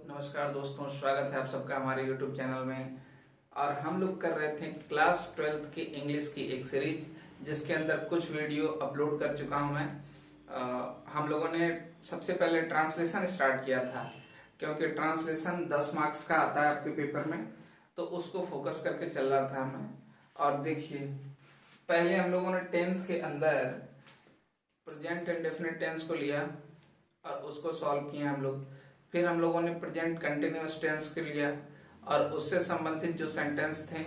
नमस्कार दोस्तों, स्वागत है आप सबका हमारे YouTube चैनल में। और हम लोग कर रहे थे क्लास 12th की इंग्लिश की एक सीरीज, जिसके अंदर कुछ वीडियो अपलोड कर चुका हूं मैं। हम लोगों ने सबसे पहले ट्रांसलेशन स्टार्ट किया था, क्योंकि ट्रांसलेशन 10 मार्क्स का आता है आपके पेपर में, तो उसको फोकस करके चल रहा था मैं। और देखिए, पहले हम लोगों ने टेंस के अंदर प्रेजेंट इंडेफिनिट टेंस को लिया और उसको सॉल्व किया हम लोग। फिर हम लोगों ने प्रेजेंट कंटिन्यूअस टेंस के लिया और उससे संबंधित जो सेंटेंस थे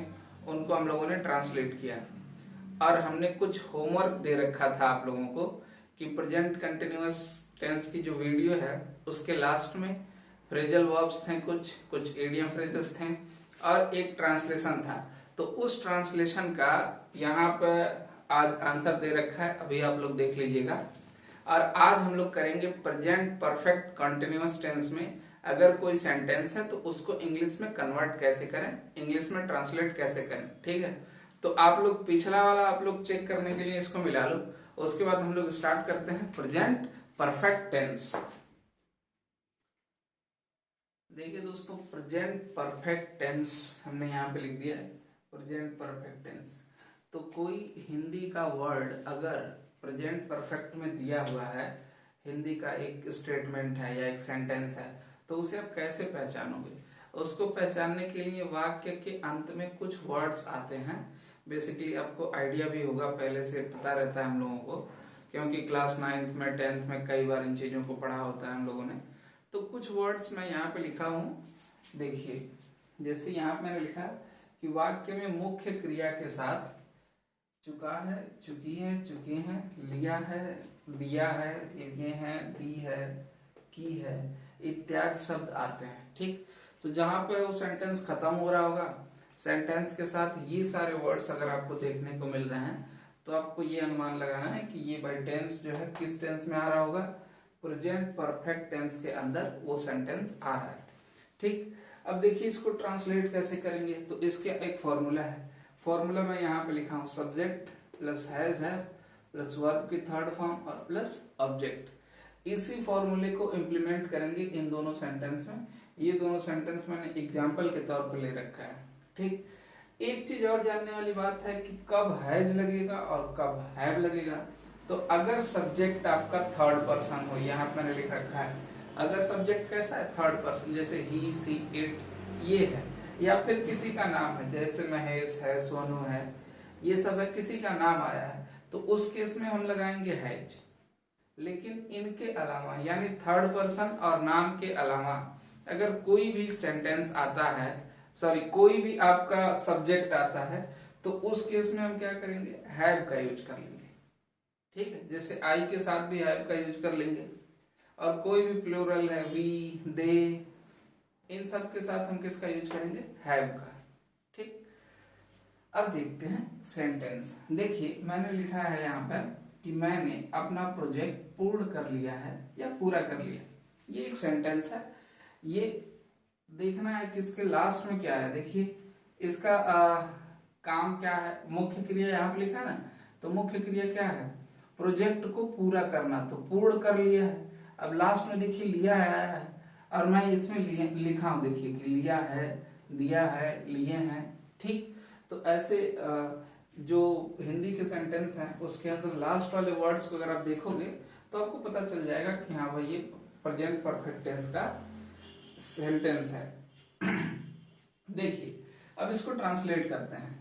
उनको हम लोगों ने ट्रांसलेट किया। और हमने कुछ होमवर्क दे रखा था आप लोगों को कि प्रेजेंट कंटिन्यूअस टेंस की जो वीडियो है उसके लास्ट में फ्रेजल वर्ब्स थे, कुछ इडियम फ्रेजेस थे और एक ट्रांसलेशन था। तो उस ट्रांसलेशन का यहाँ पर आज आंसर दे रखा है, अभी आप लोग देख लीजिएगा। और आज हम लोग करेंगे प्रेजेंट परफेक्ट कंटिन्यूअस टेंस में अगर कोई सेंटेंस है तो उसको इंग्लिश में कन्वर्ट कैसे करें, इंग्लिश में ट्रांसलेट कैसे करें। ठीक है, तो आप लोग पिछला वाला आप लोग चेक करने के लिए इसको मिला लो। उसके बाद हम लोग स्टार्ट करते हैं प्रेजेंट परफेक्ट टेंस। देखिए दोस्तों, प्रेजेंट परफेक्ट टेंस हमने यहाँ पे लिख दिया है, प्रेजेंट परफेक्ट टेंस। तो कोई हिंदी का वर्ड अगर प्रेजेंट परफेक्ट में दिया हुआ है, हिंदी का एक स्टेटमेंट है या एक सेंटेंस है, तो उसे आप कैसे पहचानोगे? उसको पहचानने के लिए वाक्य के अंत में कुछ वर्ड्स आते हैं। बेसिकली आपको आइडिया भी होगा, पहले से पता रहता है हम लोगों को, क्योंकि क्लास 9th में 10th में कई बार इन चीजों को पढ़ा होता है हम लोगों ने। तो कुछ वर्ड्स मैं यहाँ पे लिखा हूँ, देखिए। जैसे यहाँ पे मैंने लिखा कि वाक्य में मुख्य क्रिया के साथ चुका है, चुकी है, चुके हैं, लिया है, दिया है, लिए हैं, दी है, की है इत्यादि शब्द आते हैं। ठीक, तो जहां पे वो सेंटेंस खत्म हो रहा होगा, सेंटेंस के साथ ये सारे वर्ड्स अगर आपको देखने को मिल रहे हैं, तो आपको ये अनुमान लगाना है कि ये बाई टेंस जो है किस टेंस में आ रहा होगा, प्रेजेंट परफेक्ट टेंस के अंदर वो सेंटेंस आ रहा है। ठीक, अब देखिए इसको ट्रांसलेट कैसे करेंगे। तो इसके एक फॉर्मूला है, फॉर्मूला मैं यहाँ पे लिखा हूँ, सब्जेक्ट प्लस हैज है प्लस वर्ब की थर्ड फॉर्म और प्लस ऑब्जेक्ट। इसी फॉर्मूले को इम्प्लीमेंट करेंगे इन दोनों सेंटेंस में। ये दोनों सेंटेंस मैंने एग्जाम्पल के तौर पर ले रखा है। ठीक, एक चीज और जानने वाली बात है कि कब हैज लगेगा और कब हैव लगेगा। तो अगर सब्जेक्ट आपका थर्ड पर्सन हो, यहाँ मैंने लिख रखा है, अगर सब्जेक्ट कैसा है, थर्ड पर्सन, जैसे ही, सी, इट ये है, या फिर किसी का नाम है, जैसे महेश है, सोनू है, ये सब है, किसी का नाम आया है, तो उस केस में हम लगाएंगे हैज। लेकिन इनके अलावा यानी थर्ड पर्सन और नाम के अलावा अगर कोई भी सेंटेंस आता है, सॉरी कोई भी आपका सब्जेक्ट आता है, तो उस केस में हम क्या करेंगे, हैव का यूज कर लेंगे। ठीक है, जैसे आई के साथ भी हैव का यूज कर लेंगे। और कोई भी प्लूरल है, वी, दे, इन सब के साथ हम किसका यूज करेंगे, हैव का। ठीक, अब देखते हैं सेंटेंस। देखिए मैंने लिखा है यहाँ पर कि मैंने अपना प्रोजेक्ट पूर्ण कर लिया है या पूरा कर लिया, ये एक सेंटेंस है। ये देखना है कि इसके लास्ट में क्या है। देखिए इसका काम क्या है, मुख्य क्रिया यहाँ पे लिखा है ना, तो मुख्य क्रिया क्या है, प्रोजेक्ट को पूरा करना, तो पूर्ण कर लिया है। अब लास्ट में देखिए लिया है, और मैं इसमें लिखा हूं, देखिए कि लिया है, दिया है, लिए हैं। ठीक, तो ऐसे जो हिंदी के सेंटेंस हैं उसके अंदर लास्ट वाले वर्ड्स को अगर आप देखोगे तो आपको पता चल जाएगा कि हाँ भाई ये प्रेजेंट परफेक्ट टेंस का सेंटेंस है। देखिए अब इसको ट्रांसलेट करते हैं।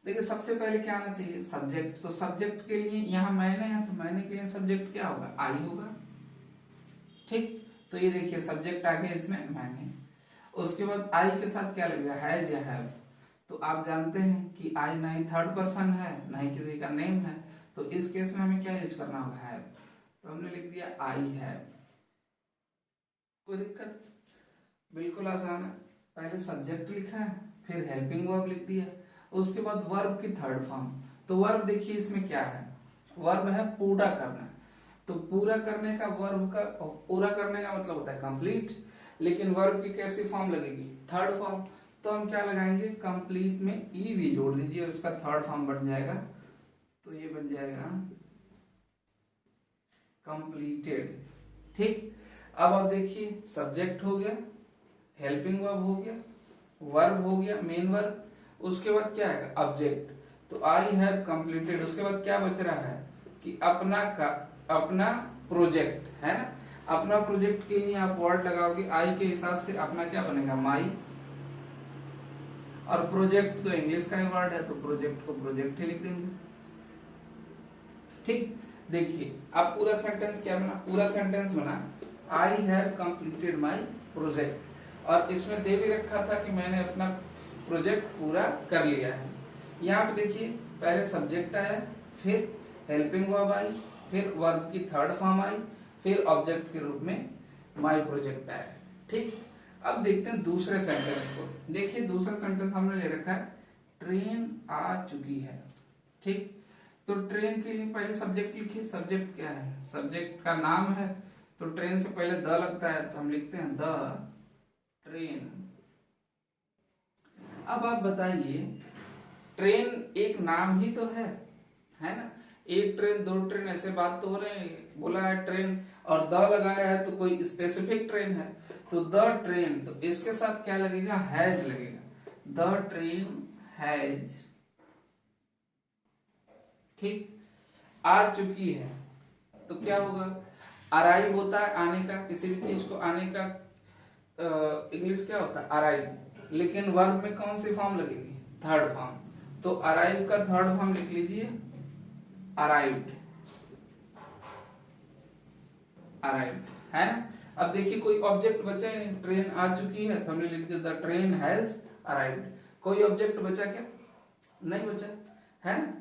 देखिए सबसे पहले क्या आना चाहिए, सब्जेक्ट। तो सब्जेक्ट के लिए यहाँ मैंने है, तो मैंने के लिए सब्जेक्ट क्या होगा, आई होगा। ठीक, तो ये देखिए सब्जेक्ट आ गया इसमें मैंने। उसके बाद आई के साथ क्या लगेगा, हैज या हैव। तो आप जानते हैं कि आई ना ही थर्ड पर्सन है ना ही किसी का नेम है, तो इस केस में हमें क्या यूज करना होगा, हैव। तो हमने लिख दिया आई हैव। कोई दिक्कत, बिल्कुल आसान है। पहले सब्जेक्ट लिखा है, फिर हेल्पिंग वर्ब लिख दिया, उसके बाद वर्ब की थर्ड फॉर्म। तो वर्ब देखिए इसमें क्या है, वर्ब है पूरा करना। तो पूरा करने का वर्ब का, पूरा करने का मतलब होता है कंप्लीट, लेकिन वर्ब की कैसी फॉर्म लगेगी, थर्ड फॉर्म। तो हम क्या लगाएंगे, कंप्लीट में ई भी जोड़ दीजिए, उसका थर्ड फॉर्म बन जाएगा, तो ये बन जाएगा कंप्लीटेड। ठीक, अब आप देखिए सब्जेक्ट हो गया, हेल्पिंग वर्ब हो गया, वर्ब हो गया मेन वर्ब, उसके बाद क्या आएगा ऑब्जेक्ट। तो आई हैव कंप्लीटेड, उसके बाद क्या बच रहा है कि अपना प्रोजेक्ट है ना। अपना प्रोजेक्ट के लिए आप वर्ड लगाओगे आई के हिसाब से, अपना क्या बनेगा माई, और प्रोजेक्ट तो इंग्लिश का ही वर्ड है तो प्रोजेक्ट को प्रोजेक्ट ही लिख देंगे। ठीक, देखिए अब पूरा सेंटेंस क्या बना, पूरा सेंटेंस बना I have completed my project, और इसमें दे भी रखा था कि मैंने अपना प्रोजेक्ट पूरा कर लिया है। यहाँ पे देखिए पहले सब्जेक्ट आया, फिर हेल्पिंग वर्ब आई, फिर वर्ब की थर्ड फॉर्म आई, फिर ऑब्जेक्ट के रूप में माई प्रोजेक्ट आया। ठीक, अब देखते हैं दूसरे सेंटेंस को। देखिए दूसरा सेंटेंस हमने ले रखा है ट्रेन आ चुकी है। ठीक, तो ट्रेन के लिए पहले सब्जेक्ट लिखिए। सब्जेक्ट क्या है, सब्जेक्ट का नाम है, तो ट्रेन से पहले द लगता है तो हम लिखते हैं द ट्रेन। अब आप बताइए ट्रेन एक नाम ही तो है ना। एक ट्रेन दो ट्रेन ऐसे बात तो हो रहे हैं, बोला है ट्रेन और द लगाया है तो कोई स्पेसिफिक ट्रेन है, तो द ट्रेन, तो इसके साथ क्या लगेगा हैज लगेगा, द ट्रेन हैज। ठीक, आ चुकी है तो क्या होगा, अराइव होता है आने का, किसी भी चीज को आने का इंग्लिश क्या होता है अराइव, लेकिन वर्ब में कौन सी फॉर्म लगेगी, थर्ड फॉर्म। तो अराइव का थर्ड फॉर्म लिख लीजिए अराइव्ड, अराइव्ड है ना। अब देखिए कोई ऑब्जेक्ट बचा ही नहीं, ट्रेन आ चुकी है तो हमने लिख दिया द ट्रेन हैज अराइव्ड। कोई ऑब्जेक्ट बचा क्या, नहीं बचा है ना।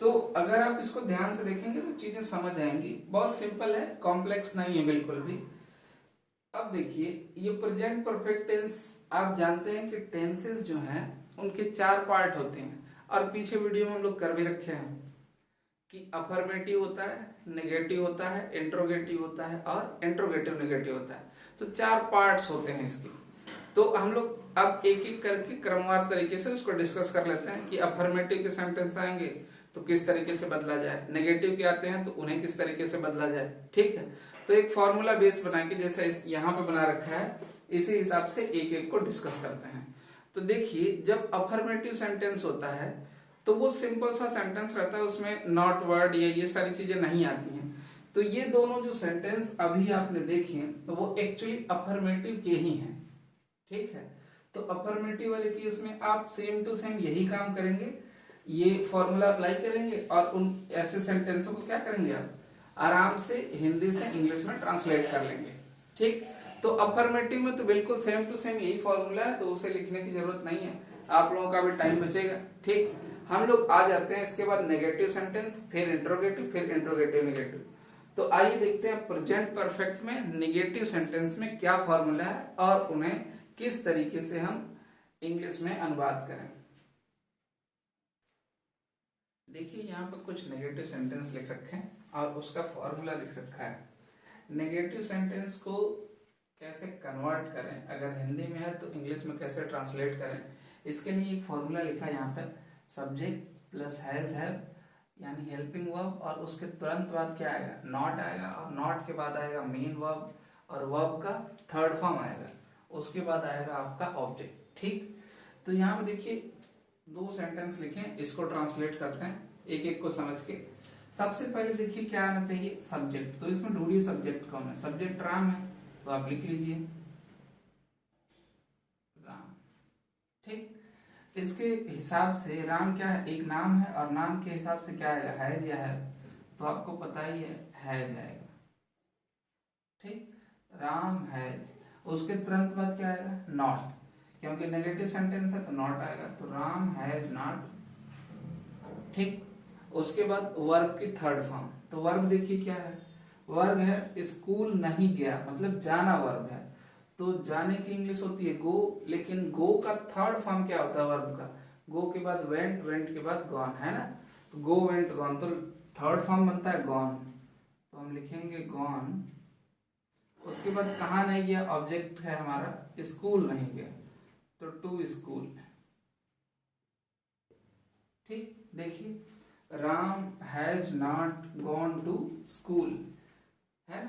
तो अगर आप इसको ध्यान से देखेंगे तो चीजें समझ आएंगी, बहुत सिंपल है, कॉम्प्लेक्स नहीं है बिल्कुल भी। अब देखिए ये प्रेजेंट परफेक्ट टेंस, आप जानते हैं कि टेंसेस जो हैं उनके 4 पार्ट होते हैं, और पीछे वीडियो में हम लोग कर भी रखे हैं कि अफर्मेटिव होता है, नेगेटिव होता है, इंट्रोगेटिव होता है और इंट्रोगेटिव नेगेटिव होता है। तो 4 पार्ट्स होते हैं इसके। तो हम लोग अब एक एक करके क्रमवार तरीके से उसको डिस्कस कर लेते हैं कि अफर्मेटिव के सेंटेंस आएंगे तो किस तरीके से बदला जाए, नेगेटिव के आते हैं तो उन्हें किस तरीके से बदला जाए। ठीक है, तो एक फॉर्मूला बेस बनाएंगे जैसा यहाँ पे बना रखा है, इसी हिसाब से एक एक को डिस्कस करते हैं। तो देखिए जब अफर्मेटिव सेंटेंस होता है तो वो सिंपल सा सेंटेंस रहता है, उसमें नॉट वर्ड या ये सारी चीजें नहीं आती हैं। तो ये दोनों जो सेंटेंस अभी आपने देखे तो वो एक्चुअली अफर्मेटिव के ही हैं। ठीक है, तो अफर्मेटिव वाले केस में आप सेम टू सेम यही काम करेंगे, ये फॉर्मूला अप्लाई करेंगे और उन ऐसे सेंटेंसों को क्या करेंगे आप आराम से हिंदी से इंग्लिश में ट्रांसलेट कर लेंगे। ठीक, तो अफर्मेटिव में तो बिल्कुल सेम टू सेम यही फॉर्मूला है, तो उसे लिखने की जरूरत नहीं है, आप लोगों का भी टाइम बचेगा। ठीक, हम लोग आ जाते हैं इसके बाद नेगेटिव सेंटेंस, फिर इंट्रोगेटिव, फिर इंट्रोगेटिव नेगेटिव। तो आइए देखते हैं प्रेजेंट परफेक्ट में नेगेटिव सेंटेंस में क्या फॉर्मूला है और उन्हें किस तरीके से हम इंग्लिश में अनुवाद करें। देखिए यहाँ पर कुछ नेगेटिव सेंटेंस लिख रखे हैं और उसका फॉर्मूला लिख रखा है। नेगेटिव सेंटेंस को कैसे कन्वर्ट करें, अगर हिंदी में है तो इंग्लिश में कैसे ट्रांसलेट करें, इसके लिए एक फॉर्मूला लिखा है यहाँ पे, सब्जेक्ट प्लस हैज हैव यानी हेल्पिंग वर्ब, और उसके तुरंत बाद क्या आएगा नॉट आएगा, और नॉट के बाद आएगा मेन वर्ब, और वर्ब का थर्ड फॉर्म आएगा, उसके बाद आएगा आपका ऑब्जेक्ट। ठीक, तो यहाँ पे देखिए 2 सेंटेंस लिखे, इसको ट्रांसलेट करते हैं एक एक को समझ के। सबसे पहले देखिए क्या आना चाहिए सब्जेक्ट, तो इसमें ढूंढिए सब्जेक्ट कौन है, सब्जेक्ट राम है तो आप लिख लीजिए राम। ठीक, इसके हिसाब से राम क्या है, एक नाम है, और नाम के हिसाब से क्या आएगा हैज या है, तो आपको पता ही है हैज आएगा। ठीक, राम हैज, उसके तुरंत बाद क्या आएगा नॉट, क्योंकि नेगेटिव सेंटेंस है तो नॉट आएगा, तो राम हैज नॉट। ठीक, उसके बाद वर्ब की थर्ड फॉर्म, तो वर्ब देखिए क्या है, वर्ब है स्कूल नहीं गया, मतलब जाना वर्ब है, तो जाने की इंग्लिश होती है गो, लेकिन गो का थर्ड फॉर्म क्या होता है वर्ब का, गो के बाद वेंट, वेंट के बाद गॉन, है ना, तो गो वेंट गॉन, तो थर्ड फॉर्म बनता है गॉन, तो हम लिखेंगे गॉन। उसके बाद कहाँ नहीं गया, ऑब्जेक्ट है हमारा स्कूल नहीं गया, तो टू स्कूल। ठीक, देखिए Ram has not gone to school, है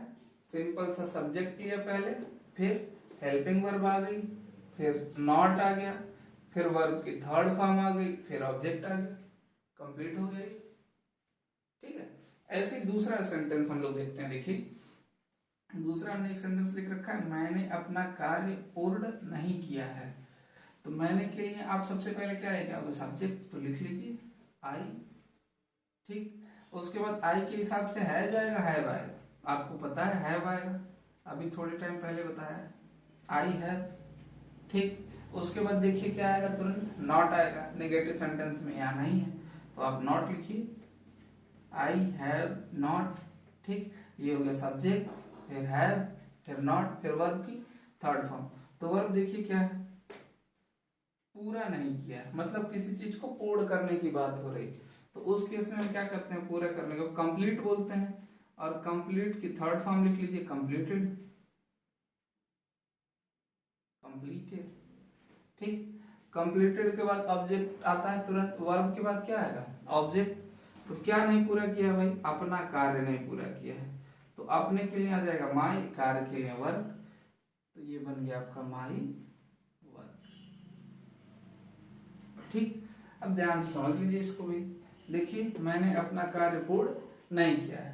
सिंपल सा सब्जेक्ट लिया पहले, फिर हेल्पिंग वर्ब आ गई, फिर नॉट आ गया, फिर वर्ब की थर्ड फॉर्म आ गई, फिर ऑब्जेक्ट आ गया, कंप्लीट हो गया ये। ठीक है, ऐसे ही दूसरा सेंटेंस हम लोग देखते हैं। देखिए दूसरा हमने एक सेंटेंस लिख रखा है, मैंने अपना कार्य पूर्ण नहीं किया है। तो मैंने के लिए आप सबसे पहले क्या रहेगा, सब्जेक्ट तो लिख लीजिए आई। ठीक, उसके बाद आई के हिसाब से है जाएगा, हैव आएगा। आपको पता है हैव आएगा, अभी थोड़े टाइम पहले बताया आई हैव। ठीक, उसके बाद देखिए क्या आएगा, तुरंत नॉट आएगा। नेगेटिव सेंटेंस में यहाँ नहीं है तो आप नॉट लिखिए, आई हैव नॉट। ठीक, ये हो गया सब्जेक्ट, फिर हैव, फिर नॉट, फिर वर्ब की थर्ड फॉर्म। तो वर्ब देखिए क्या है, पूरा नहीं किया, मतलब किसी चीज को पूर्ण करने की बात हो रही। तो उस केस में हम क्या करते हैं, पूरा करने को कंप्लीट बोलते हैं। और कंप्लीट की थर्ड फॉर्म लिख लीजिए कंप्लीटेड, कंप्लीटेड। ठीक, कंप्लीटेड के बाद ऑब्जेक्ट आता है तुरंत, वर्ब के बाद क्या आएगा, ऑब्जेक्ट। तो क्या नहीं पूरा किया भाई, अपना कार्य नहीं पूरा किया है। तो अपने के लिए आ जाएगा माई, कार्य के लिए वर्क। तो ये बन गया आपका माई वर्क। ठीक, अब ध्यान से समझ लीजिए इसको भी। देखिए मैंने अपना कार्य पूर्ण नहीं किया है,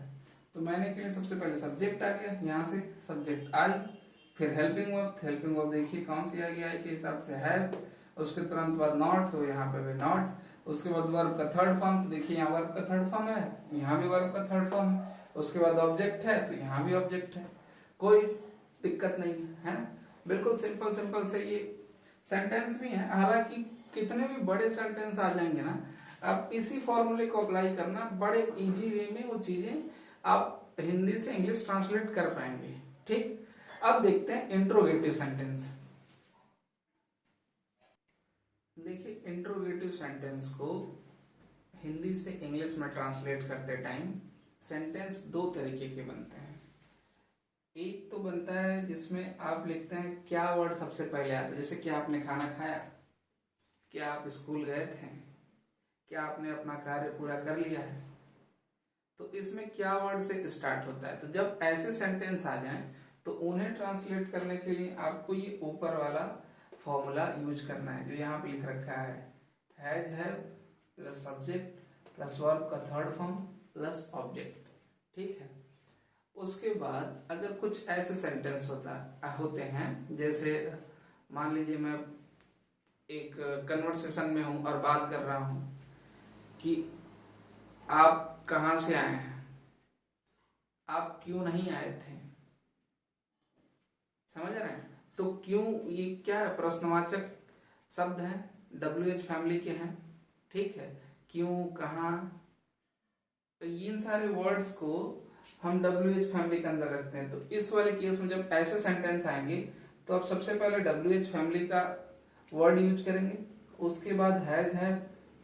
तो मैंने के लिए सबसे पहले सब्जेक्ट आ गया, यहाँ से सब्जेक्ट आई, फिर हेल्पिंग वर्ब। हेल्पिंग वर्ब देखिए कौन सी आ गई, आई के हिसाब से हैव। उसके तुरंत बाद नॉट, तो यहाँ पे भी नॉट। उसके बाद वर्ब का थर्ड फॉर्म, तो देखिए यहाँ वर्ब का थर्ड फॉर्म है, यहाँ भी वर्ब का थर्ड फॉर्म है। उसके बाद ऑब्जेक्ट है, तो यहाँ भी ऑब्जेक्ट है, कोई दिक्कत नहीं है ना। बिल्कुल सिंपल सिंपल से ये सेंटेंस भी है। हालांकि कितने भी बड़े सेंटेंस आ जाएंगे ना, आप इसी फॉर्मूले को अप्लाई करना, बड़े इजी वे में वो चीजें आप हिंदी से इंग्लिश ट्रांसलेट कर पाएंगे। ठीक, अब देखते हैं इंट्रोगेटिव सेंटेंस। देखिए इंट्रोगेटिव सेंटेंस को हिंदी से इंग्लिश में ट्रांसलेट करते टाइम सेंटेंस दो तरीके के बनते हैं। एक तो बनता है जिसमें आप लिखते हैं क्या वर्ड सबसे पहले आता है, जैसे क्या आपने खाना खाया, क्या आप स्कूल गए थे, क्या आपने अपना कार्य पूरा कर लिया है। तो इसमें क्या वर्ड से स्टार्ट होता है। तो जब ऐसे सेंटेंस आ जाएं तो उन्हें ट्रांसलेट करने के लिए आपको ये ऊपर वाला फॉर्मूला यूज करना है जो यहाँ पे लिख रखा है, has have plus subject plus verb का थर्ड फॉर्म प्लस ऑब्जेक्ट। ठीक है, उसके बाद अगर कुछ ऐसे सेंटेंस होते हैं, जैसे मान लीजिए मैं एक कन्वर्सेशन में हूं और बात कर रहा हूं कि आप कहां से आए हैं, आप क्यों नहीं आए थे, समझ रहे हैं। तो क्यों ये क्या है, प्रश्नवाचक शब्द है, WH फैमिली के हैं। ठीक है, क्यों, कहां, तो इन सारे वर्ड्स को हम WH फैमिली के अंदर रखते हैं। तो इस वाले केस में जब ऐसे सेंटेंस आएंगे तो आप सबसे पहले WH फैमिली का वर्ड यूज करेंगे, उसके बाद हैज है,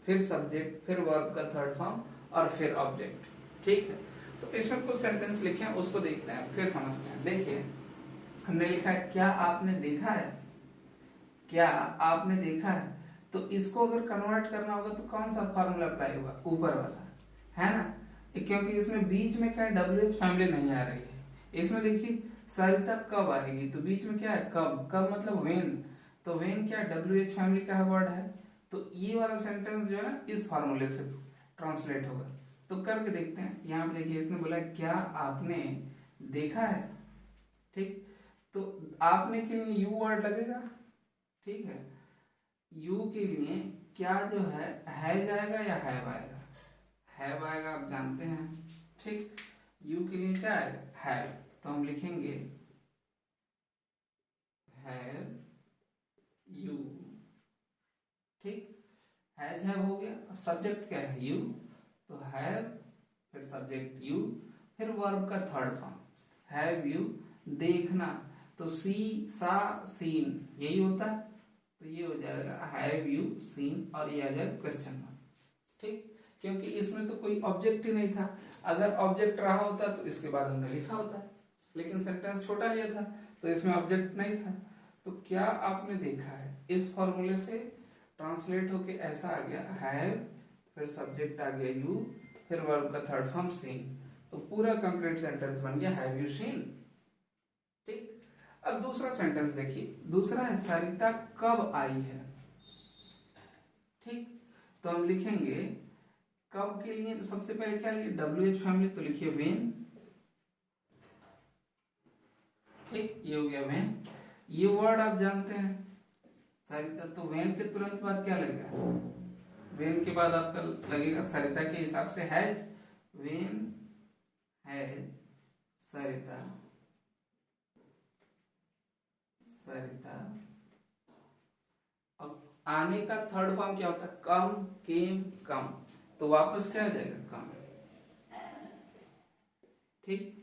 फिर सब्जेक्ट, फिर वर्ब का थर्ड फॉर्म और फिर ऑब्जेक्ट। ठीक है, तो इसमें कुछ सेंटेंस लिखे हैं उसको देखते हैं फिर समझते हैं। देखिए हमने लिखा है क्या आपने देखा है, क्या आपने देखा है। तो इसको अगर कन्वर्ट करना होगा तो कौन सा फॉर्मूला अप्लाई होगा, ऊपर वाला, है ना। क्योंकि इसमें बीच में क्या है, WH फैमिली नहीं आ रही है। इसमें देखिए सरिता कब आएगी, तो बीच में क्या है, कब, कब मतलब वेन। तो वेन क्या WH फैमिली का वर्ड है। तो ये वाला सेंटेंस जो है ना इस फॉर्मूले से ट्रांसलेट होगा। तो करके देखते हैं। यहाँ पे देखिए इसने बोला क्या आपने देखा है। ठीक, तो आपने के लिए यू वर्ड लगेगा। ठीक है, यू के लिए क्या जो है जाएगा या हैव आएगा, हैव आएगा, आप जानते हैं। ठीक, यू के लिए क्या आएगा, हैव। तो हम लिखेंगे हैव यू। ठीक, हैज हैव हो गया, सब्जेक्ट क्या है, यू, तो हैव, फिर सब्जेक्ट यू, फिर वर्ब का थर्ड फॉर्म हैव यू। देखना, तो सी, सा, सीन, यही होता है। तो ये हो जाएगा हैव यू सीन, और ये आ जाएगा क्वेश्चन मार्क। ठीक, क्योंकि इसमें तो कोई ऑब्जेक्ट ही नहीं था। अगर ऑब्जेक्ट रहा होता तो इसके बाद हमने लिखा होता, लेकिन सेंटेंस छोटा लिया था तो इसमें ऑब्जेक्ट नहीं था। तो क्या आपने देखा है इस फॉर्मूले से ट्रांसलेट होके ऐसा आ गया, हैव, फिर सब्जेक्ट आ गया यू, फिर वर्ब का थर्ड फॉर्म सीन। तो पूरा कंप्लीट सेंटेंस बन गया हैव यू सीन। ठीक, अब दूसरा सेंटेंस देखिए, दूसरा है सरिता कब आई है। ठीक, तो हम लिखेंगे कब के लिए सबसे पहले क्या लिखे, WH फैमिली, तो लिखिए वेन। ठीक, ये हो गया वेन। ये वर्ड आप जानते हैं सरिता, तो वेन के तुरंत बाद क्या लगेगा, वेन के बाद आपका लगेगा सरिता के हिसाब से हैज, वेन हैज सरिता, सरिता। अब आने का थर्ड फॉर्म क्या होता है, कम, केम, कम, तो वापस क्या आ जाएगा, कम। ठीक,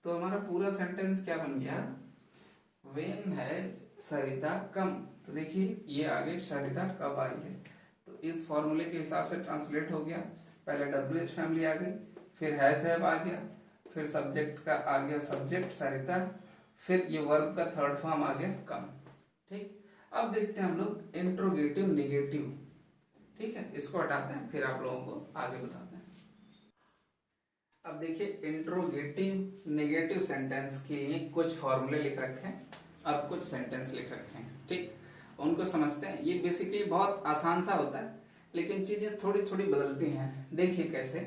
तो हमारा पूरा सेंटेंस क्या बन गया, वेन हैज सरिता कम। तो देखिए ये आगे सरिता कब आई है, तो इस फॉर्मूले के हिसाब से ट्रांसलेट हो गया। पहले WH फैमिली आ गई, फिर हैज हैव आ गया, फिर सब्जेक्ट का आ गया सब्जेक्ट सरिता, फिर ये वर्ब का थर्ड फॉर्म आ गया कम। ठीक, अब देखते हैं हम लोग इंट्रोगेटिव नेगेटिव। ठीक है, इसको हटाते हैं, फिर आप लोगों को आगे बताते हैं। अब देखिए इंट्रोगेटिव नेगेटिव सेंटेंस के लिए कुछ फॉर्मूले लिख रखे हैं और कुछ सेंटेंस लिख रखे हैं। ठीक, उनको समझते हैं। ये बेसिकली बहुत आसान सा होता है, लेकिन चीजें थोड़ी थोड़ी बदलती हैं। देखिए कैसे,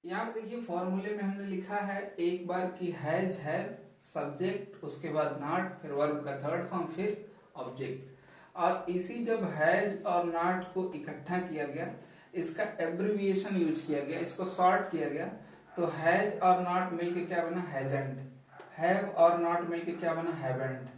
यहाँ पे देखिए फॉर्मूले में हमने लिखा है एक बार की हैज हैव सब्जेक्ट, उसके बाद नॉट, फिर वर्ब का थर्ड फॉर्म, फिर ऑब्जेक्ट। और इसी जब हैज और नॉट को इकट्ठा किया गया, इसका एब्रिविएशन यूज किया गया, इसको शॉर्ट किया गया, तो हैज और नॉट मिलके क्या बना, हैजेंट। हैव और नॉट मिलके क्या बना, हैवेंट।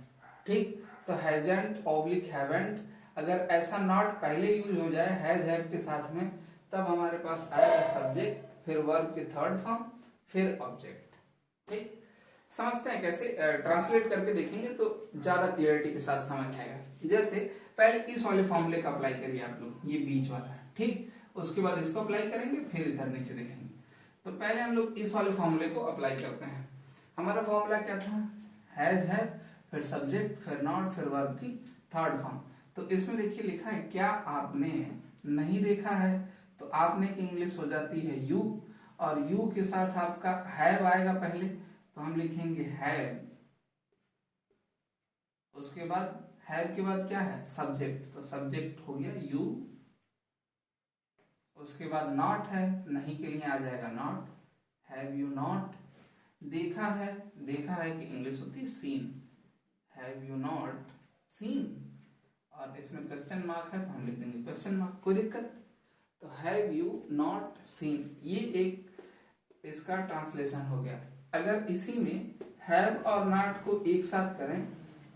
ठीक, तो हैजेंट ऑब्लिक हैवेंट, अगर ऐसा नॉट पहले यूज हो जाए हैज हैव के साथ में, तब हमारे पास आएगा सब्जेक्ट, फिर वर्ब के थर्ड फॉर्म, फिर ऑब्जेक्ट। ठीक, समझते हैं कैसे, ट्रांसलेट करके देखेंगे तो ज्यादा क्लियरिटी के साथ समझ आएगा। जैसे पहले इस वाले फॉर्मूले का अप्लाई करिए आप लोग, ये बीच वाला है। ठीक, उसके बाद इसको अप्लाई करेंगे, फिर इधर नीचे देखेंगे। तो पहले हम लोग इस वाले फॉर्मूले को अप्लाई करते हैं। हमारा फॉर्मूला क्या था, हैज है, फिर सब्जेक्ट, फिर नॉट, फिर वर्ब की थर्ड फॉर्म। तो इसमें देखिए लिखा है क्या आपने नहीं देखा है, तो आपने की इंग्लिश हो जाती है यू, और यू के साथ आपका हैव आएगा पहले, तो हम लिखेंगे हैव। उसके बाद हैव के बाद क्या है, सब्जेक्ट, तो सब्जेक्ट हो गया यू। उसके बाद नॉट है, नहीं के लिए आ जाएगा नॉट, हैव यू नॉट। देखा है, देखा है कि इंग्लिश होती है seen, have you not seen. और इसमें क्वेश्चन मार्क है तो हम लिख देंगे क्वेश्चन मार्क, कोई दिक्कत। तो हैव यू नॉट सीन, ये एक इसका ट्रांसलेशन हो गया। अगर इसी में हैव और नॉट को एक साथ करें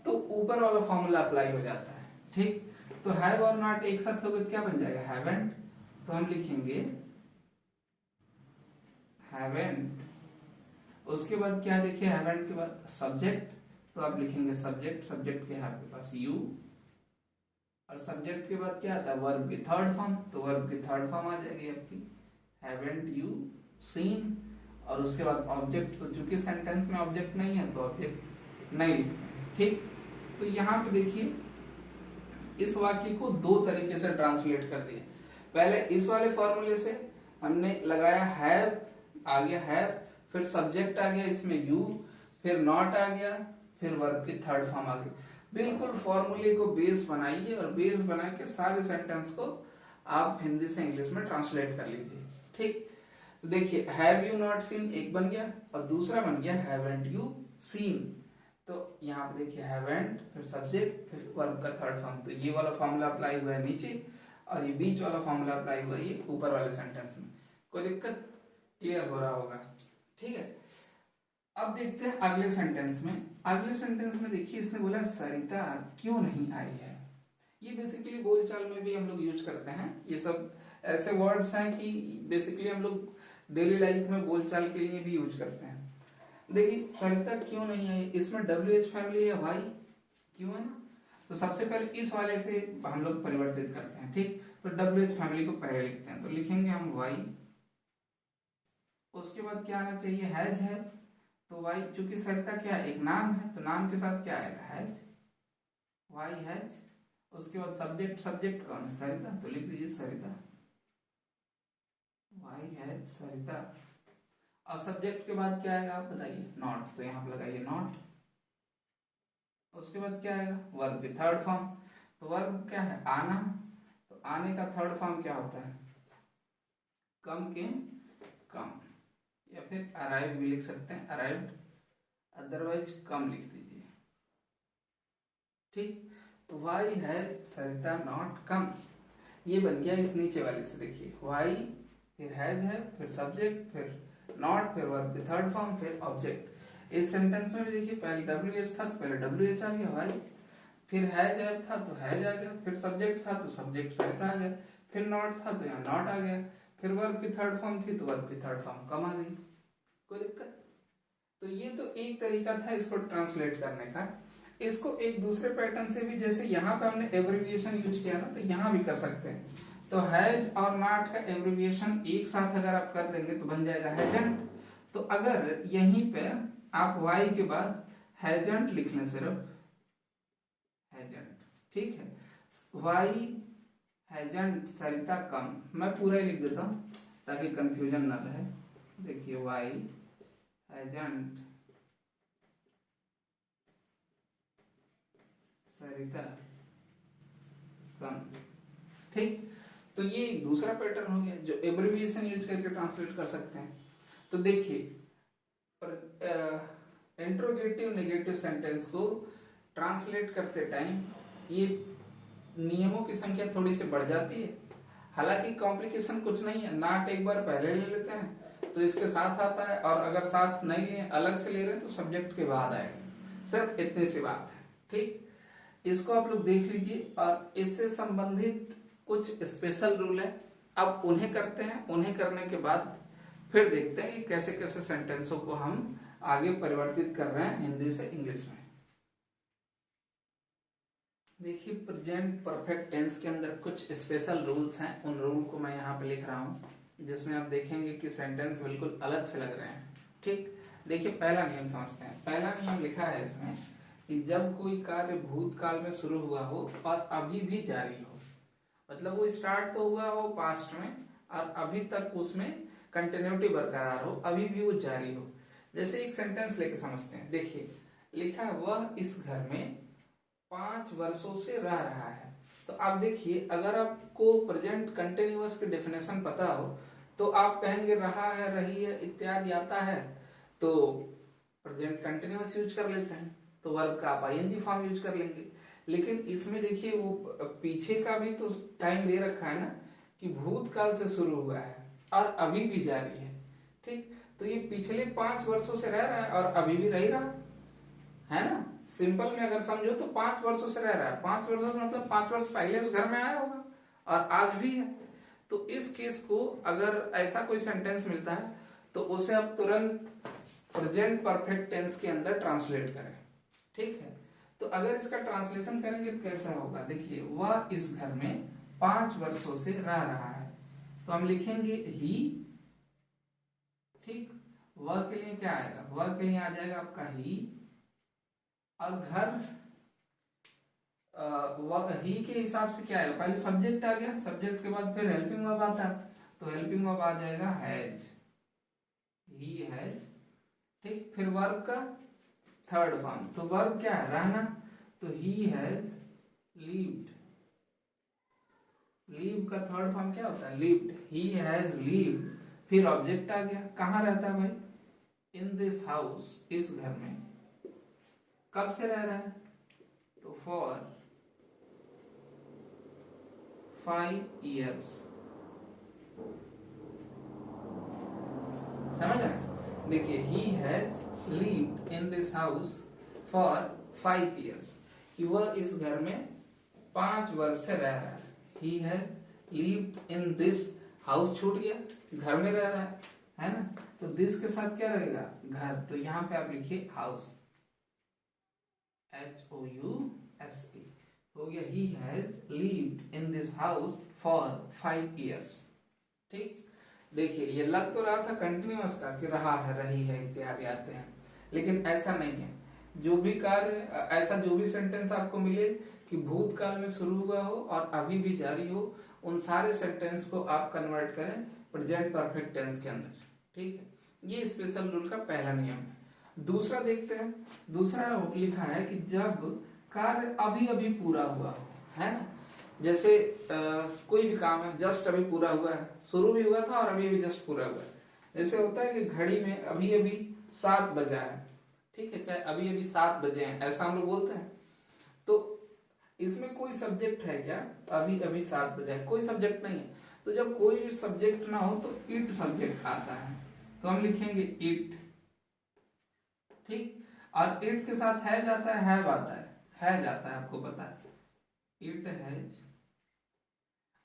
तो ऊपर वाला फॉर्मूला अप्लाई हो जाता है। ठीक, तो हैव और नॉट एक साथ होगा तो क्या बन जाएगा, हैवेंट। तो हम लिखेंगे हैवेंट। उसके बाद क्या देखिए, हैवेंट के बाद सब्जेक्ट, तो आप लिखेंगे सब्जेक्ट, सब्जेक्ट के है आपके पास यू, और सब्जेक्ट के बाद क्या आता है, वर्ब की थर्ड फॉर्म, तो वर्ब की थर्ड फॉर्म आ जाएगी आपकी हैवेंट यू सीन। और उसके बाद ऑब्जेक्ट, तो चूंकि सेंटेंस में ऑब्जेक्ट नहीं है तो ऑब्जेक्ट नहीं लिखते हैं। ठीक, तो यहाँ पे देखिए इस वाक्य को दो तरीके से ट्रांसलेट कर दिया। पहले इस वाले फॉर्मूले से हमने लगाया हैव, आ गया हैव, फिर सब्जेक्ट आ गया इसमें यू, फिर नॉट आ गया, फिर वर्ब की थर्ड फॉर्म आ गई। बिल्कुल फॉर्मूले को बेस बनाइए, और बेस बना के सारे सेंटेंस को आप हिंदी से इंग्लिश में ट्रांसलेट कर लीजिए। ठीक, तो देखिए हैव यू नॉट सीन एक बन गया, और दूसरा बन गया हैवंट यू सीन। तो यहाँ पे देखिए हैवंट, फिर सब्जेक्ट, फिर वर्ब का थर्ड फॉर्म। तो ये वाला फॉर्मूला अप्लाई हुआ है नीचे, और ये बीच वाला फॉर्मूला अप्लाई हुआ है ये ऊपर वाले सेंटेंस में। कोई दिक्कत, क्लियर हो रहा होगा। ठीक है, अब देखते हैं अगले सेंटेंस में। अगले सेंटेंस में देखिए इसने बोला सरिता क्यों नहीं आई है। ये बेसिकली बोलचाल में भी हम लोग यूज करते हैं। ये सब ऐसे वर्ड्स हैं कि बेसिकली हम लोग डेली लाइफ में बोलचाल के लिए भी यूज करते हैं। देखिए सरिता क्यों नहीं आई, इसमें WH फैमिली है, वाई क्यों है ना, तो सबसे पहले इस वाले से हम लोग परिवर्तित करते हैं। ठीक, तो WH फैमिली को पहले लिखते हैं, तो लिखेंगे हम वाई। उसके बाद क्या आना चाहिए, हैज है, तो वाई, चूंकि सरिता क्या एक नाम है तो नाम के साथ क्या आएगा, हैज, वाई हैज। उसके बाद सब्जेक्ट, सब्जेक्ट कौन है, सरिता, तो लिख दीजिए सरिता, वाई हैज सरिता। और सब्जेक्ट के बाद क्या आएगा आप बताइए, नॉट, तो यहाँ पर लगाइए नॉट। उसके बाद क्या आएगा, वर्ब की थर्ड फॉर्म। तो वर्ब क्या है, आना, तो आने का थर्ड फॉर्म क्या होता है, कम केम कम, या फिर अराइव भी लिख सकते हैं, अराइव्ड, अदरवाइज कम लिख दीजिए। ठीक, तो वाई है सरिता नॉट कम, ये बन गया इस नीचे वाले से। देखिए वाई, फिर हैज है, फिर सब्जेक्ट, फिर नॉट, फिर वर्ब की थर्ड फॉर्म, फिर ऑब्जेक्ट। इस सेंटेंस में भी देखिए पहले डब्ल्यू एच था तो पहले डब्ल्यू एच आ गया वाई, फिर हैज है था तो हैज आ गया, फिर सब्जेक्ट था तो सब्जेक्ट सरिता आ गया, फिर नॉट था तो यहाँ नॉट आ गया, फिर वर्ब की थर्ड फॉर्म थी तो वर्ब की थर्ड फॉर्म कम आ गई। कोई दिक्कत? तो ये तो एक तरीका था इसको ट्रांसलेट करने का। इसको एक दूसरे पैटर्न से भी, जैसे यहाँ पे हमने एब्रिविएशन यूज किया ना, तो यहाँ भी कर सकते हैं। तो हैज और नॉट का एब्रिविएशन एक साथ अगर आप कर देंगे तो बन जाएगा हैजंट। तो अगर यहीं पे आप वाई के बाद हैजंट लिख लें, सिर्फ हैजंट, ठीक है, वाई हैजंट सरिता कम, मैं पूरा ही लिख देता हूँ ताकि कंफ्यूजन ना रहे। देखिए वाई हैजंट सरिता कम, ठीक। तो ये एक दूसरा पैटर्न हो गया जो एब्रिविएशन यूज करके ट्रांसलेट कर सकते हैं। तो देखिए इंट्रोगेटिव नेगेटिव सेंटेंस को ट्रांसलेट करते टाइम ये नियमों की संख्या थोड़ी सी बढ़ जाती है। हालांकि कॉम्प्लिकेशन कुछ नहीं है, नॉट एक बार पहले ले लेते हैं तो इसके साथ आता है, और अगर साथ नहीं लिए अलग से ले रहे हैं तो सब्जेक्ट के बाद आएगा, सिर्फ इतनी सी बात है। ठीक, इसको आप लोग देख लीजिए, और इससे संबंधित कुछ स्पेशल रूल है, अब उन्हें करते हैं। उन्हें करने के बाद फिर देखते हैं कि कैसे कैसे सेंटेंसों को हम आगे परिवर्तित कर रहे हैं हिंदी से इंग्लिश में। देखिए प्रेजेंट परफेक्ट टेंस के अंदर कुछ स्पेशल रूल्स हैं, उन रूल को मैं यहाँ पे लिख रहा हूँ, जिसमें आप देखेंगे कि सेंटेंस बिल्कुल अलग से लग रहे हैं। ठीक, देखिए पहला नियम समझते हैं। पहला नियम लिखा है इसमें कि जब कोई कार्य भूतकाल में शुरू हुआ हो और अभी भी जारी हो, मतलब वो स्टार्ट तो हुआ हो पास्ट में और अभी तक उसमें कंटिन्यूटी बरकरार हो, अभी भी वो जारी हो। जैसे एक सेंटेंस लेके समझते हैं। देखिए लिखा है वह इस घर में 5 वर्षों से रह रहा है। तो आप देखिए अगर आपको प्रेजेंट कंटिन्यूअस की डेफिनेशन पता हो तो आप कहेंगे रहा है, रही है इत्यादि आता है तो प्रेजेंट कंटिन्यूअस यूज कर लेते हैं, तो वर्ब का आप आईएनजी फॉर्म यूज कर लेंगे। लेकिन इसमें देखिए वो पीछे का भी तो टाइम दे रखा है ना, कि भूतकाल से शुरू हुआ है और अभी भी जारी है। ठीक, तो ये पिछले 5 वर्षों से रह रहा है और अभी भी रह रहा है ना। सिंपल में अगर समझो तो 5 वर्षों से रह रहा है, 5 वर्षों से मतलब 5 वर्ष पहले उस घर में आया होगा और आज भी है। तो इस केस को अगर ऐसा कोई सेंटेंस मिलता है तो उसे आप तुरंत प्रेजेंट परफेक्ट टेंस के अंदर ट्रांसलेट करें। ठीक है, तो अगर इसका ट्रांसलेशन करेंगे तो कैसा होगा, देखिए वह इस घर में 5 वर्षों से रह रहा है, तो हम लिखेंगे ही। ठीक, वह के लिए क्या आएगा, वह के लिए आ जाएगा आपका ही, और घर ही के हिसाब से क्या आएगा, पहले सब्जेक्ट आ गया, सब्जेक्ट के बाद फिर हेल्पिंग वर्ब आता है, तो हेल्पिंग वर्ब आ जाएगा हैज, ही हैज। ठीक, फिर वर्ब का थर्ड फॉर्म, तो वर्ब क्या है, रहना, तो ही हैज लिव्ड। लीव का थर्ड फॉर्म क्या होता है, लिव्ड, ही हैज लिव्ड। फिर ऑब्जेक्ट आ गया, कहाँ रहता है भाई, इन दिस हाउस, इस घर में। कब से रह रहा है, तो फॉर 5 years। समझ रहे, देखिए he has lived in this house for 5 years, कि वह इस घर में 5 वर्ष से रह रहा है। He has lived in this house, छूट गया, घर में रह रहा है ना, तो दिस के साथ क्या रहेगा, घर, तो यहाँ पे आप लिखिए हाउस, HOUSE, हो गया he has lived in this house for 5 years। ठीक, देखिए ये लग तो रहा था कंटिन्यूअस का कि रहा है, रही है इत्यादि आते हैं, लेकिन ऐसा नहीं है। जो भी कार्य, ऐसा जो भी सेंटेंस आपको मिले कि भूतकाल में शुरू हुआ हो और अभी भी जारी हो, उन सारे सेंटेंस को आप कन्वर्ट करें प्रेजेंट परफेक्ट टेंस के अंदर। ठीक है, ये स्पेशल रूल का पहला नियम है। दूसरा देखते हैं, दूसरा लिखा है कि जब कार्य अभी अभी पूरा हुआ हो, है ना। जैसे कोई भी काम है जस्ट अभी पूरा हुआ है, शुरू भी हुआ था और अभी अभी जस्ट पूरा हुआ है। जैसे होता है कि घड़ी में अभी अभी 7 बजा है, ठीक है, चाहे अभी अभी 7 बजे हैं, ऐसा हम लोग बोलते हैं। तो इसमें कोई सब्जेक्ट है क्या? अभी अभी 7 बजा है, कोई सब्जेक्ट नहीं है। तो जब कोई भी सब्जेक्ट ना हो तो इट सब्जेक्ट आता है, तो हम लिखेंगे इट, ठीक। और इट के साथ है जाता है, हैव आता है जाता है, आपको पता है, इट हैज।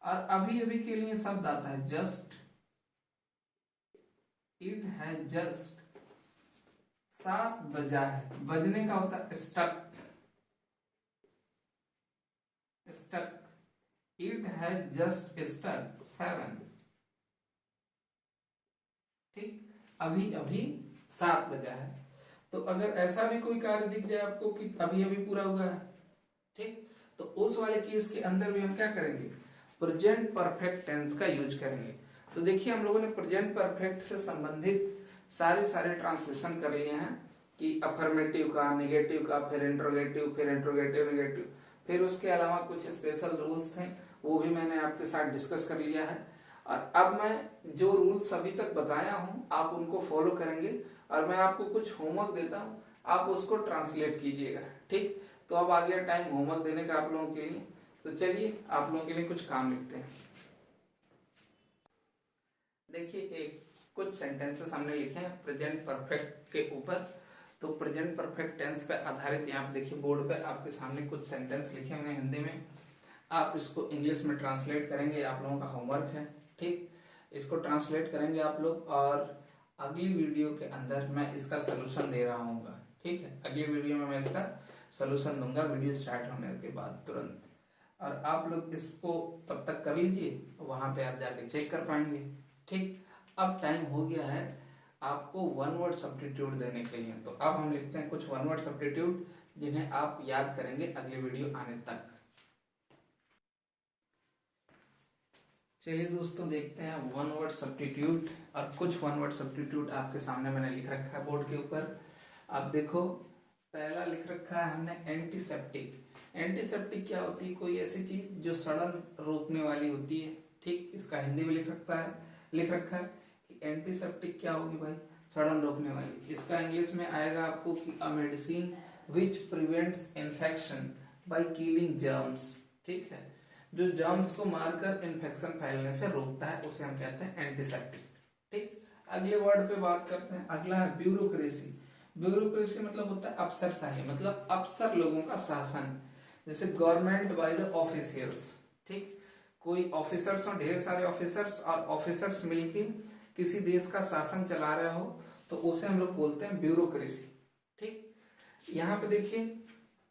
और अभी अभी के लिए शब्द आता है जस्ट, इट हैज जस्ट 7 बजा है, बजने का होता है stuck, stuck, it has just stuck 7, ठीक, अभी अभी 7 बजा है। तो अगर ऐसा भी कोई कार्य दिख जाए आपको कि अभी अभी पूरा हुआ है, ठीक, तो उस वाले केस के अंदर भी हम क्या करेंगे? प्रेजेंट परफेक्ट टेंस का यूज करेंगे। तो देखिए हम लोगों ने प्रेजेंट परफेक्ट से संबंधित सारे ट्रांसलेशन कर लिए हैं कि अफर्मेटिव का, नेगेटिव का, फिर इंट्रोगेटिव, फिर इंट्रोगेटिव नेगेटिव, फिर उसके अलावा कुछ स्पेशल रूल्स थे वो भी मैंने आपके साथ डिस्कस कर लिया है। और अब मैं जो रूल्स अभी तक बताया हूं आप उनको फॉलो करेंगे और मैं आपको कुछ होमवर्क देता हूं, आप उसको ट्रांसलेट कीजिएगा, ठीक। तो अब आ गया टाइम होमवर्क देने का आप लोगों के लिए। तो चलिए आप लोगों के लिए कुछ काम लिखते हैं। देखिए एक कुछ सेंटेंसेस हमने लिखे हैं प्रेजेंट परफेक्ट के ऊपर। तो प्रेजेंट परफेक्ट टेंस पे आधारित यहाँ पे देखिए बोर्ड पे आपके सामने कुछ सेंटेंस लिखे हुए हैं हिंदी में, आप इसको इंग्लिश में ट्रांसलेट करेंगे, आप लोगों का होमवर्क है, ठीक। इसको ट्रांसलेट करेंगे आप लोग और अगली वीडियो के अंदर मैं इसका सोल्यूशन दे रहा हूँ, ठीक है। अगली वीडियो में मैं इसका सोल्यूशन दूंगा वीडियो स्टार्ट होने के बाद तुरंत, और आप लोग इसको तब तक कर लीजिए, वहां पे आप जाके चेक कर पाएंगे, ठीक। अब टाइम हो गया है आपको वन वर्ड सब्स्टिट्यूट देने के लिए। तो अब हम लिखते हैं कुछ वन वर्ड सब्स्टिट्यूट जिन्हें आप याद करेंगे अगली वीडियो आने तक। चलिए दोस्तों देखते हैं वन वर्ड सब्स्टिट्यूट, और कुछ वन वर्ड सब्स्टिट्यूट आपके सामने मैंने लिख रखा है बोर्ड के ऊपर। आप देखो पहला लिख रखा है हमने एंटीसेप्टिक। एंटीसेप्टिक क्या होती है? कोई ऐसी चीज जो सड़न रोकने वाली होती है, ठीक। इसका हिंदी में लिख रखा है कि एंटीसेप्टिक क्या होगी भाई? सड़न रोकने वाली। इसका इंग्लिश में आएगा आपको कि a medicine which prevents infection by killing germs, ठीक है। जो जर्म्स को मारकर इन्फेक्शन फैलने से रोकता है उसे हम कहते हैं एंटीसेप्टिक, ठीक। अगले वर्ड पे बात करते हैं, अगला है ब्यूरोक्रेसी। ब्यूरोक्रेसी मतलब होता है अफसरशाही, मतलब अफसर लोगों का शासन, जैसे गवर्नमेंट बाय द ऑफिशियल्स, ठीक। कोई ऑफिसर्स हो, ढेर सारे ऑफिसर्स, और ऑफिसर्स मिलके किसी देश का शासन चला रहे हो तो उसे हम लोग बोलते हैं ब्यूरोक्रेसी, ठीक। यहाँ पे देखिए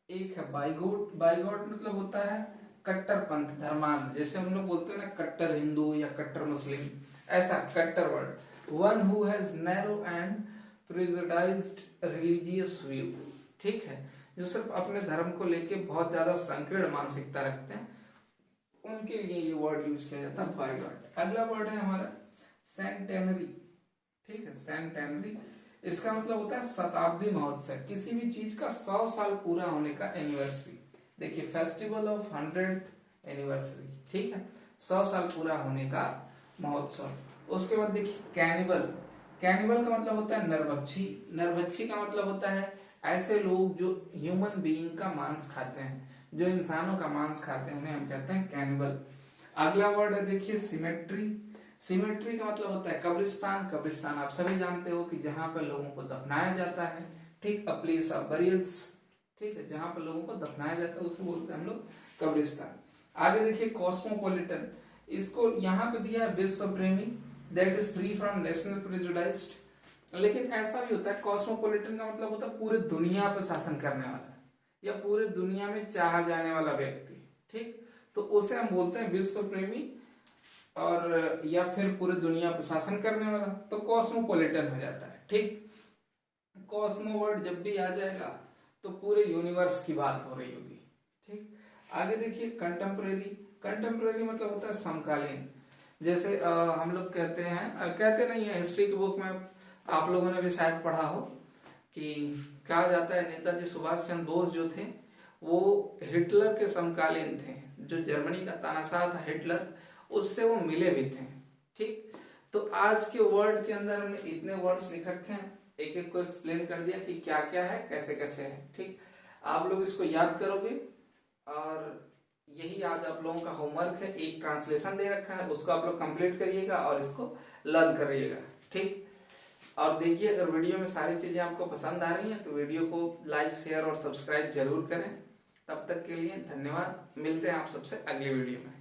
एक है बाइगोट। बाइगोट मतलब होता है कट्टरपंथ, धर्मांध, जैसे हम लोग बोलते हैं ना कट्टर हिंदू या कट्टर मुस्लिम, ऐसा कट्टर word. One who has narrow and prejudiced religious view, ठीक है, जो सिर्फ अपने धर्म को लेके बहुत ज्यादा संकीर्ण मानसिकता रखते हैं, उनके लिए ये वर्ड यूज किया जाता है बाइगॉट। अगला वर्ड है हमारा सेंटेनरी, ठीक है, सेंटेनरी। इसका मतलब होता है शताब्दी महोत्सव, किसी भी चीज का 100 साल पूरा होने का एनिवर्सरी। देखिए फेस्टिवल ऑफ 100th एनिवर्सरी, ठीक है, 100 साल पूरा होने का महोत्सव। उसके बाद देखिए कैनिबल। कैनिबल का मतलब होता है नरभक्षी। नरभक्षी का मतलब होता है ऐसे लोग जो ह्यूमन बीइंग का मांस खाते हैं, जो इंसानों का मांस खाते हैं, उन्हें हम कहते हैं कैनिबल। अगला वर्ड है देखिए सिमेट्री। सिमेट्री का मतलब होता है कब्रिस्तान। कब्रिस्तान आप सभी जानते हो कि जहां पर लोगों को दफनाया जाता है, ठीक, अ प्लेस ऑफ बरियल्स, ठीक है, जहां पर लोगों को दफनाया जाता है उसे बोलते हैं हम लोग कब्रिस्तान। आगे देखिए कॉस्मोपॉलिटन। इसको यहाँ पे दिया है विश्व प्रेमी, that is free from national prejudiced. लेकिन ऐसा भी होता है कॉस्मोपॉलिटन का मतलब होता है पूरे दुनिया पर शासन करने वाला या पूरे दुनिया में चाहा जाने वाला व्यक्ति, ठीक। तो उसे हम बोलते हैं विश्व प्रेमी, और या फिर पूरे दुनिया पर शासन करने वाला, तो कॉस्मोपॉलिटन हो जाता है, ठीक। कॉस्मो वर्ड जब भी आ जाएगा तो पूरे यूनिवर्स की बात हो रही होगी, ठीक। आगे देखिए कंटेम्परेरी। कंटेम्परेरी मतलब होता है समकालीन। जैसे हम लोग कहते हैं, कहते नहीं है, हिस्ट्री की बुक में आप लोगों ने भी शायद पढ़ा हो कि कहा जाता है नेताजी सुभाष चंद्र बोस जो थे वो हिटलर के समकालीन थे। जो जर्मनी का तानाशाह था हिटलर, उससे वो मिले भी थे। ठीक, तो आज के वर्ड के अंदर हमने इतने वर्ड्स लिख रखे हैं, एक एक को एक्सप्लेन कर दिया कि क्या क्या है, कैसे कैसे है। ठीक, आप लोग इसको याद करोगे और यही आज आप लोगों का होमवर्क है। एक ट्रांसलेशन दे रखा है, उसको आप लोग कंप्लीट करिएगा और इसको लर्न करिएगा। ठीक, और देखिए अगर वीडियो में सारी चीजें आपको पसंद आ रही हैं तो वीडियो को लाइक, शेयर और सब्सक्राइब जरूर करें। तब तक के लिए धन्यवाद। मिलते हैं आप सबसे अगले वीडियो में।